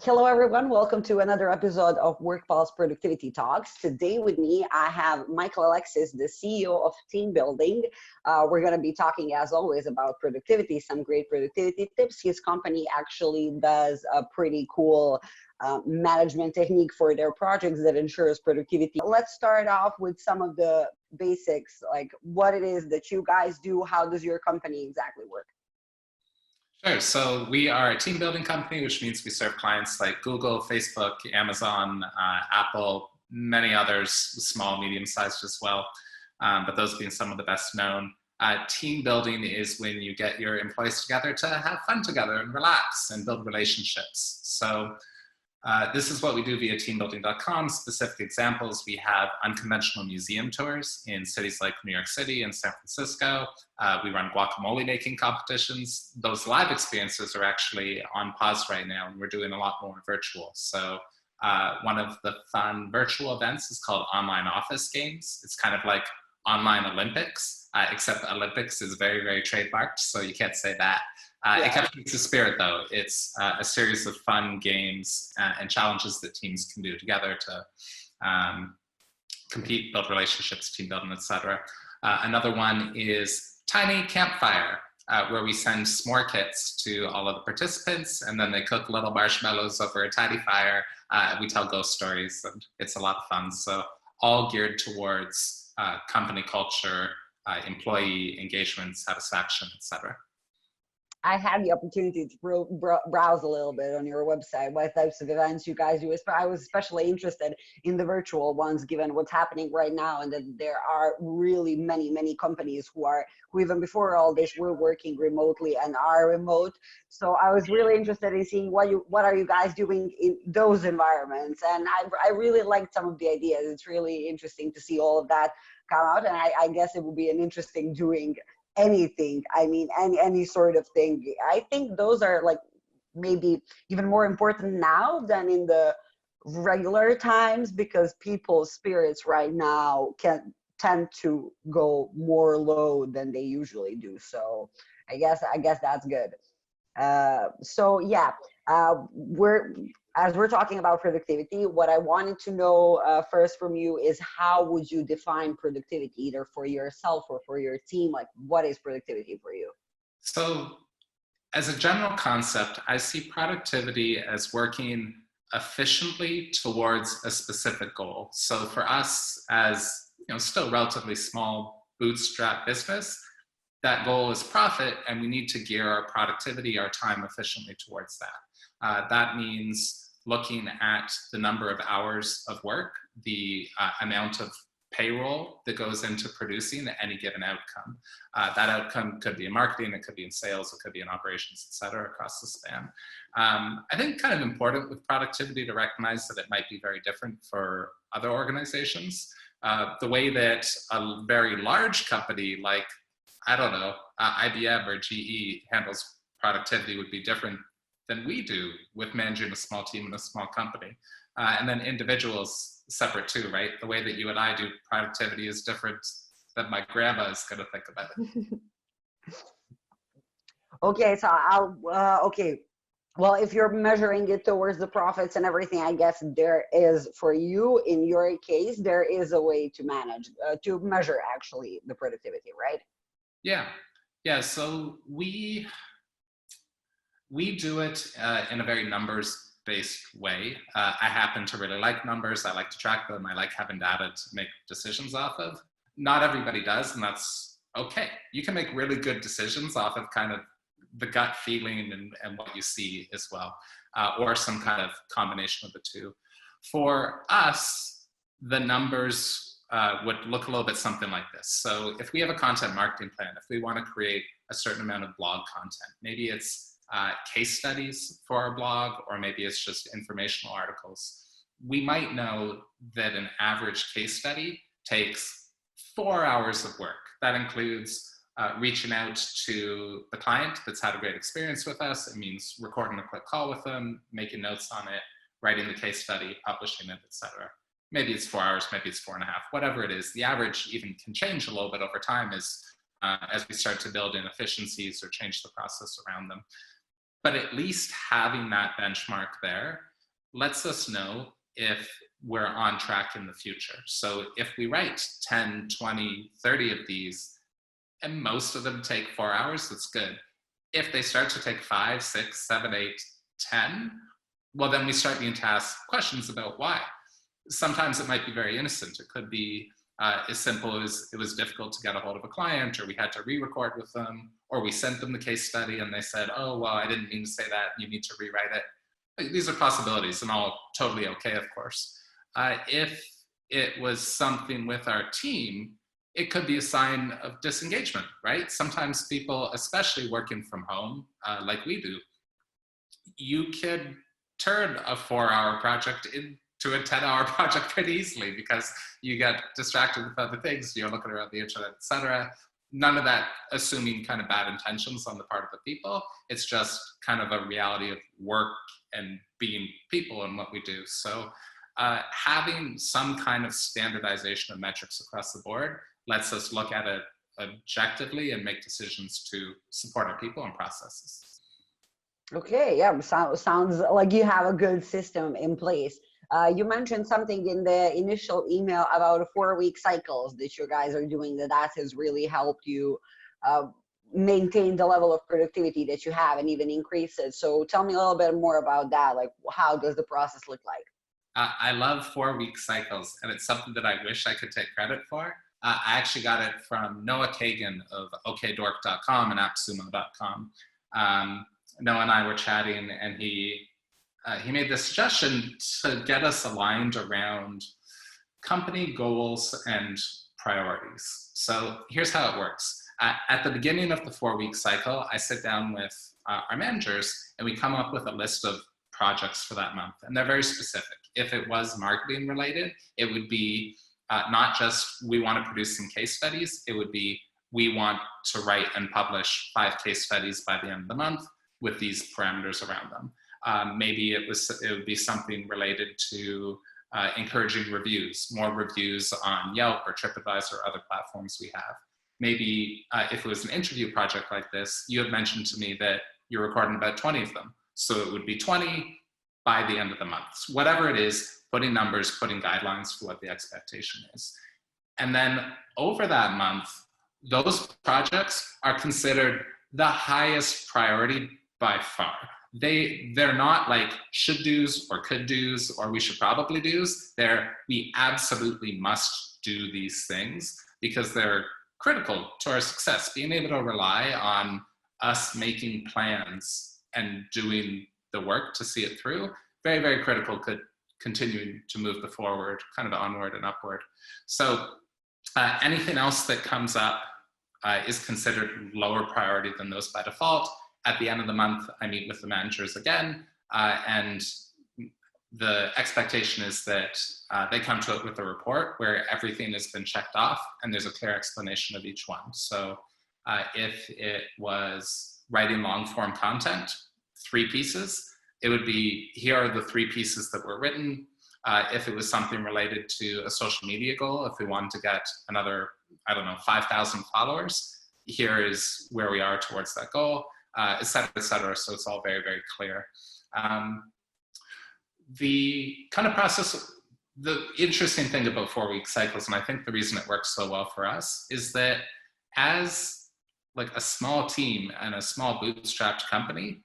Hello, everyone. Welcome to another episode of Workpuls Productivity Talks. Today with me, I have Micheal Alexis, the CEO of Team Building. We're going to be talking, as always, about productivity, some great productivity tips. His company actually does a pretty cool management technique for their projects that ensures productivity. Let's start off with some of the basics, like what it is that you guys do. How does your company exactly work? Sure. So we are a team building company, which means we serve clients like Google, Facebook, Amazon, Apple, many others, small, medium sized as well. But those being some of the best known. Team building is when you get your employees together to have fun together and relax and build relationships. So this is what we do via teambuilding.com. Specific examples, we have unconventional museum tours in cities like New York City and San Francisco. We run guacamole making competitions. Those live experiences are actually on pause right now, and we're doing a lot more virtual. So one of the fun virtual events is called Online Office Games. It's kind of like online Olympics, except Olympics is very, very trademarked, so you can't say that. It captures the spirit, though. It's a series of fun games and challenges that teams can do together to compete, build relationships, team building, etc. Another one is Tiny Campfire, where we send s'more kits to all of the participants, and then they cook little marshmallows over a tiny fire. We tell ghost stories, and it's a lot of fun. So all geared towards company culture, employee engagement, satisfaction, etc. I had the opportunity to browse a little bit on your website, what types of events you guys do. I was especially interested in the virtual ones, given what's happening right now, and that there are really many companies who even before all this were working remotely and are remote. So I was really interested in seeing what are you guys doing in those environments, and I really liked some of the ideas. It's really interesting to see all of that come out, and I guess it will be an interesting doing anything. I mean, any sort of thing. I think those are like maybe even more important now than in the regular times, because people's spirits right now can tend to go more low than they usually do. So I guess that's good. So yeah, we're talking about productivity. What I wanted to know first from you is, how would you define productivity, either for yourself or for your team? Like, what is productivity for you? So as a general concept, I see productivity as working efficiently towards a specific goal. So for us, as still relatively small bootstrap business, that goal is profit, and we need to gear our productivity, our time efficiently towards that. That means looking at the number of hours of work, the amount of payroll that goes into producing any given outcome. That outcome could be in marketing, it could be in sales, it could be in operations, et cetera, across the span. I think kind of important with productivity to recognize that it might be very different for other organizations. The way that a very large company like, I don't know, IBM or GE handles productivity would be different than we do with managing a small team in a small company. And then individuals separate too, right? The way that you and I do productivity is different than my grandma is going to think about it. Okay, so okay. Well, if you're measuring it towards the profits and everything, I guess there is, for you, in your case, there is a way to manage, to measure actually the productivity, right? Yeah. So we do it in a very numbers-based way. I happen to really like numbers. I like to track them. I like having data to make decisions off of. Not everybody does, and that's okay. You can make really good decisions off of kind of the gut feeling and what you see as well, or some kind of combination of the two. For us, the numbers would look a little bit something like this. So if we have a content marketing plan, if we want to create a certain amount of blog content, maybe it's case studies for our blog, or maybe it's just informational articles. We might know that an average case study takes 4 hours of work. That includes reaching out to the client that's had a great experience with us. It means recording a quick call with them, making notes on it, writing the case study, publishing it, etc. Maybe it's 4 hours, maybe it's 4.5, whatever it is. The average even can change a little bit over time as we start to build in efficiencies or change the process around them. But at least having that benchmark there lets us know if we're on track in the future. So if we write 10, 20, 30 of these, and most of them take 4 hours, that's good. If they start to take 5, 6, 7, 8, 10, well, then we start being to ask questions about why. Sometimes it might be very innocent. It could be as simple as it was difficult to get a hold of a client, or we had to re-record with them, or we sent them the case study and they said, oh, well, I didn't mean to say that, you need to rewrite it. These are possibilities, and all totally okay, of course. If it was something with our team, it could be a sign of disengagement, right? Sometimes people, especially working from home, like we do, you could turn a 4-hour project into a 10-hour project pretty easily because you get distracted with other things, you're looking around the internet, etc. None of that assuming kind of bad intentions on the part of the people. It's just kind of a reality of work and being people and what we do. So having some kind of standardization of metrics across the board lets us look at it objectively and make decisions to support our people and processes. Okay, yeah, sounds like you have a good system in place. You mentioned something in the initial email about 4-week cycles that you guys are doing, that has really helped you maintain the level of productivity that you have and even increase it. So tell me a little bit more about that. Like, how does the process look like? I love 4-week cycles, and it's something that I wish I could take credit for. I actually got it from Noah Kagan of okdork.com and appsumo.com. Noah and I were chatting, and he made the suggestion to get us aligned around company goals and priorities. So here's how it works. At the beginning of the 4-week cycle, I sit down with our managers, and we come up with a list of projects for that month, and they're very specific. If it was marketing related, it would be not just we want to produce some case studies, it would be we want to write and publish 5 case studies by the end of the month with these parameters around them. Maybe it would be something related to encouraging reviews, more reviews on Yelp or TripAdvisor or other platforms we have. Maybe if it was an interview project like this, you had mentioned to me that you're recording about 20 of them. So it would be 20 by the end of the month. So whatever it is, putting numbers, putting guidelines for what the expectation is. And then over that month, those projects are considered the highest priority by far. They're not like should do's or could do's or we should probably do's. They're we absolutely must do these things because they're critical to our success. Being able to rely on us making plans and doing the work to see it through, very, very critical to continuing to move the forward, kind of onward and upward. So anything else that comes up is considered lower priority than those by default. At the end of the month, I meet with the managers again, and the expectation is that they come to it with a report where everything has been checked off and there's a clear explanation of each one. So if it was writing long form content, 3 pieces, it would be, here are the 3 pieces that were written. If it was something related to a social media goal, if we wanted to get another, 5,000 followers, here is where we are towards that goal, et cetera, et cetera. So it's all very, very clear. The kind of process, the interesting thing about 4-week cycles, and I think the reason it works so well for us, is that as like a small team and a small bootstrapped company,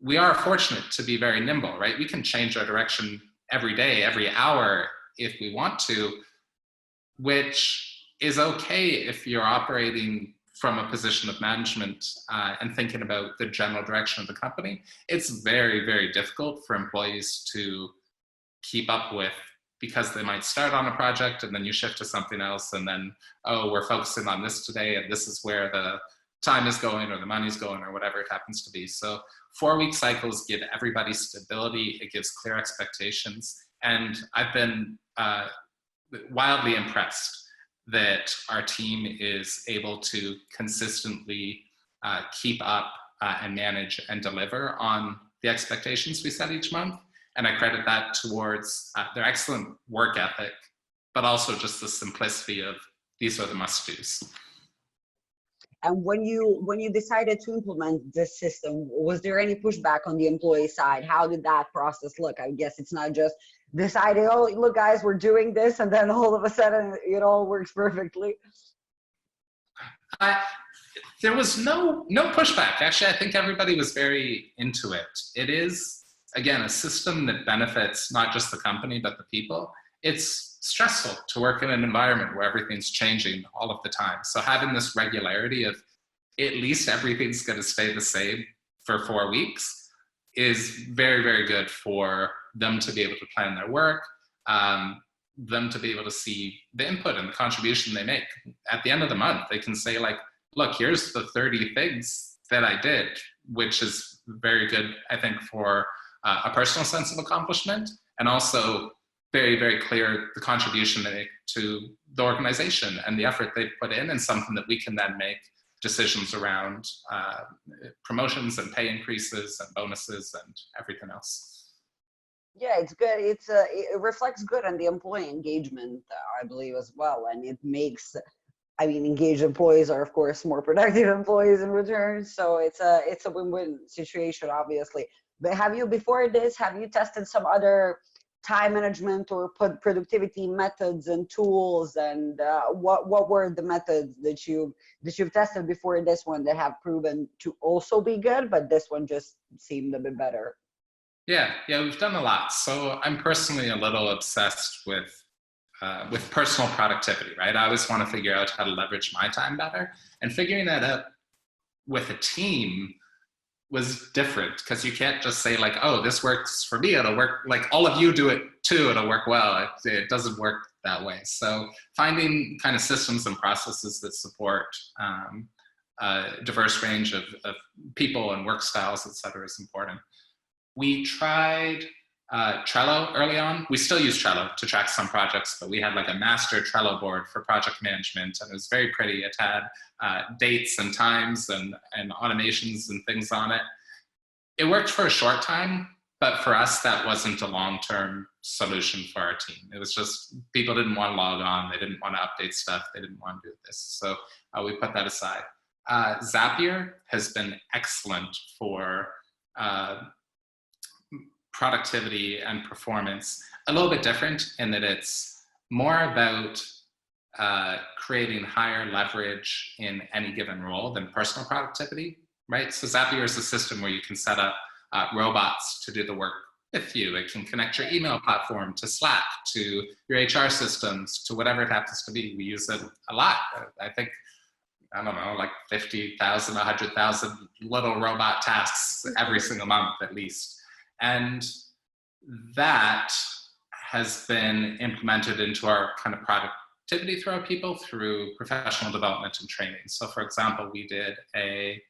we are fortunate to be very nimble, right? We can change our direction every day, every hour if we want to, which is okay if you're operating from a position of management and thinking about the general direction of the company. It's very, very difficult for employees to keep up with, because they might start on a project and then you shift to something else and then, oh, we're focusing on this today and this is where the time is going or the money's going or whatever it happens to be. So 4-week cycles give everybody stability, it gives clear expectations, and I've been wildly impressed that our team is able to consistently keep up and manage and deliver on the expectations we set each month. And I credit that towards their excellent work ethic, but also just the simplicity of these are the must-dos. And when you decided to implement this system, was there any pushback on the employee side? How did that process look? I guess it's not just deciding, oh, look, guys, we're doing this, and then all of a sudden it all works perfectly. There was no pushback. Actually, I think everybody was very into it. It is, again, a system that benefits not just the company, but the people. It's stressful to work in an environment where everything's changing all of the time. So having this regularity of at least everything's going to stay the same for 4 weeks is very, very good for them to be able to plan their work, them to be able to see the input and the contribution they make. At the end of the month, they can say like, look, here's the 30 things that I did, which is very good, I think, for a personal sense of accomplishment, and also very, very clear the contribution they make to the organization and the effort they put in, and something that we can then make decisions around promotions and pay increases and bonuses and everything else. Yeah, it's good. It reflects good on the employee engagement, I believe, as well, and it makes, I mean, engaged employees are, of course, more productive employees in return. So it's a win-win situation, obviously. But before this, have you tested some other time management or productivity methods and tools? And what were the methods that you've tested before this one that have proven to also be good, but this one just seemed a bit better? Yeah, we've done a lot. So I'm personally a little obsessed with personal productivity, right? I always want to figure out how to leverage my time better, and figuring that out with a team was different, because you can't just say like, oh, this works for me, it'll work, like all of you do it too, it'll work well. It doesn't work that way. So finding kind of systems and processes that support a diverse range of people and work styles, et cetera, is important. We tried Trello early on. We still use Trello to track some projects, but we had like a master Trello board for project management, and it was very pretty. It had dates and times and automations and things on it. It worked for a short time, but for us, that wasn't a long-term solution for our team. It was just people didn't want to log on. They didn't want to update stuff. They didn't want to do this. So we put that aside. Zapier has been excellent for productivity and performance. A little bit different in that it's more about creating higher leverage in any given role than personal productivity, right? So Zapier is a system where you can set up robots to do the work with you. It can connect your email platform to Slack, to your HR systems, to whatever it happens to be. We use it a lot. I think, I don't know, like 50,000, 100,000 little robot tasks every single month at least. And that has been implemented into our kind of productivity through our people through professional development and training. So for example, we did a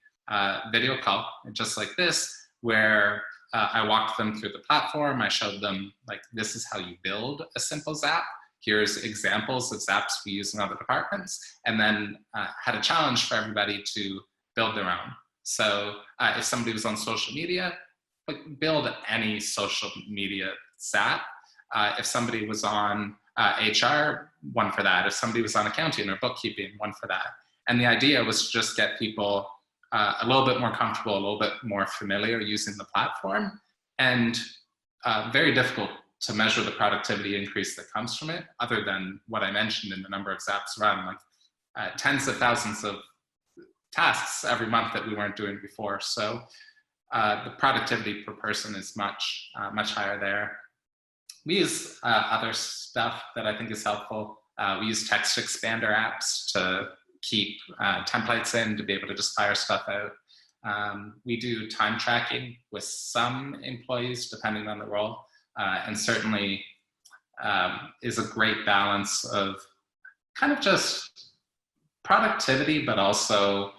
video call just like this, where I walked them through the platform. I showed them like, this is how you build a simple Zap. Here's examples of Zaps we use in other departments, and then had a challenge for everybody to build their own. So if somebody was on social media, like build any social media Zap. If somebody was on HR, one for that. If somebody was on accounting or bookkeeping, one for that. And the idea was to just get people a little bit more comfortable, a little bit more familiar using the platform, and very difficult to measure the productivity increase that comes from it, other than what I mentioned in the number of Zaps run, like tens of thousands of tasks every month that we weren't doing before. So the productivity per person is much higher there. We use other stuff that I think is helpful. We use text expander apps to keep templates in, to be able to just fire stuff out. We do time tracking with some employees, depending on the role, and certainly is a great balance of kind of just productivity, but also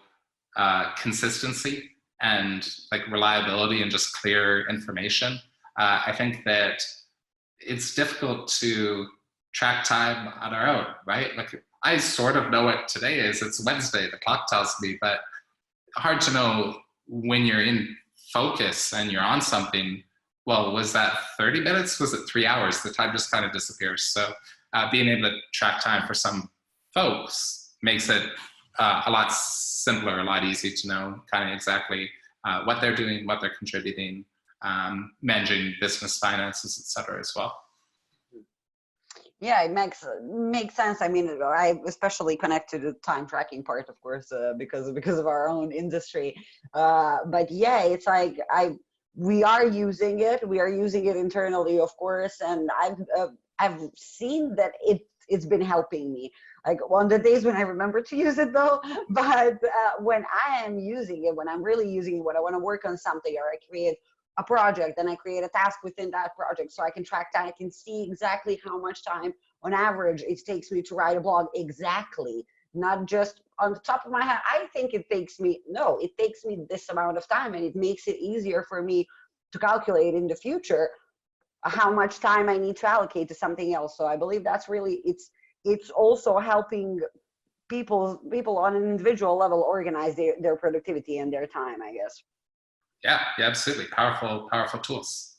consistency and like reliability and just clear information. I think that it's difficult to track time on our own, right? Like I sort of know what today is. It's Wednesday, the clock tells me, but hard to know when you're in focus and you're on something. Well, was that 30 minutes? Was it 3 hours? The time just kind of disappears. So being able to track time for some folks makes it a lot simpler, a lot easier to know kind of exactly what they're doing, what they're contributing, managing business finances, et cetera, as well. Yeah, it makes sense. I mean, I especially connect to the time tracking part, of course, because of our own industry. But yeah, it's like we are using it. We are using it internally, of course, and I've seen that it's been helping me. Like on the days when I remember to use it though, but when I am using it, when I'm really using it, when I want to work on something or I create a project and I create a task within that project so I can track time, I can see exactly how much time on average it takes me to write a blog exactly, not just on the top of my head. I think it takes me this amount of time, and it makes it easier for me to calculate in the future how much time I need to allocate to something else. So I believe that's really, it's also helping people on an individual level organize their productivity and their time, I guess. Yeah, absolutely. Powerful tools.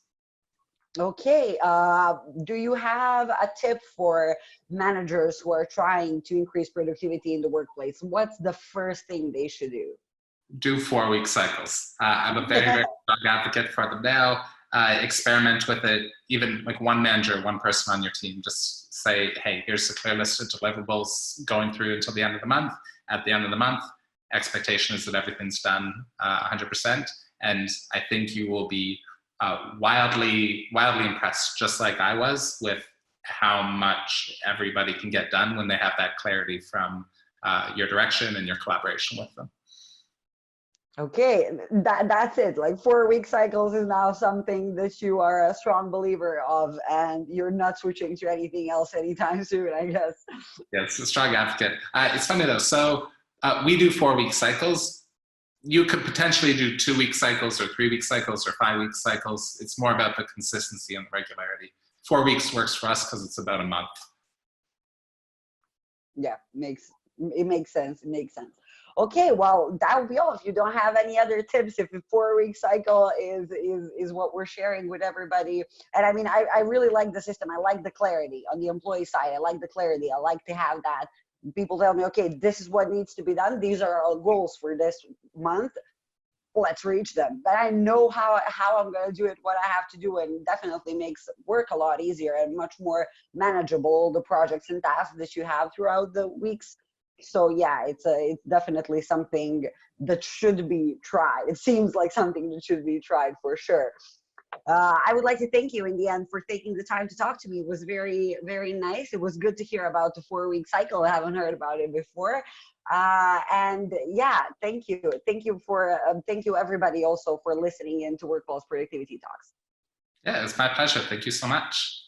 Okay. Do you have a tip for managers who are trying to increase productivity in the workplace? What's the first thing they should do? Do 4-week cycles. I'm a very, very strong advocate for them now. Experiment with it. Even like one manager, one person on your team, just say, hey, here's a clear list of deliverables going through until the end of the month. At the end of the month, expectation is that everything's done 100%. And I think you will be wildly impressed, just like I was, with how much everybody can get done when they have that clarity from your direction and your collaboration with them. Okay, that's it. Like 4-week cycles is now something that you are a strong believer of, and you're not switching to anything else anytime soon, I guess. Yeah, it's a strong advocate. It's funny though. So we do 4-week cycles. You could potentially do 2-week cycles or 3-week cycles or 5-week cycles. It's more about the consistency and the regularity. 4 weeks works for us because it's about a month. Yeah, it makes sense. It makes sense. Okay, well, that would be all. If you don't have any other tips, if a 4-week cycle is what we're sharing with everybody. And I mean, I really like the system. I like the clarity on the employee side. I like the clarity. I like to have that. People tell me, okay, this is what needs to be done. These are our goals for this month. Let's reach them. But I know how I'm going to do it, what I have to do, and definitely makes work a lot easier and much more manageable, the projects and tasks that you have throughout the weeks. So yeah, it's definitely something that should be tried. It seems like something that should be tried for sure. I would like to thank you in the end for taking the time to talk to me. It was very, very nice. It was good to hear about the 4-week cycle. I haven't heard about it before. And yeah, thank you. Thank you everybody also for listening in to Workpuls Productivity Talks. Yeah, it's my pleasure. Thank you so much.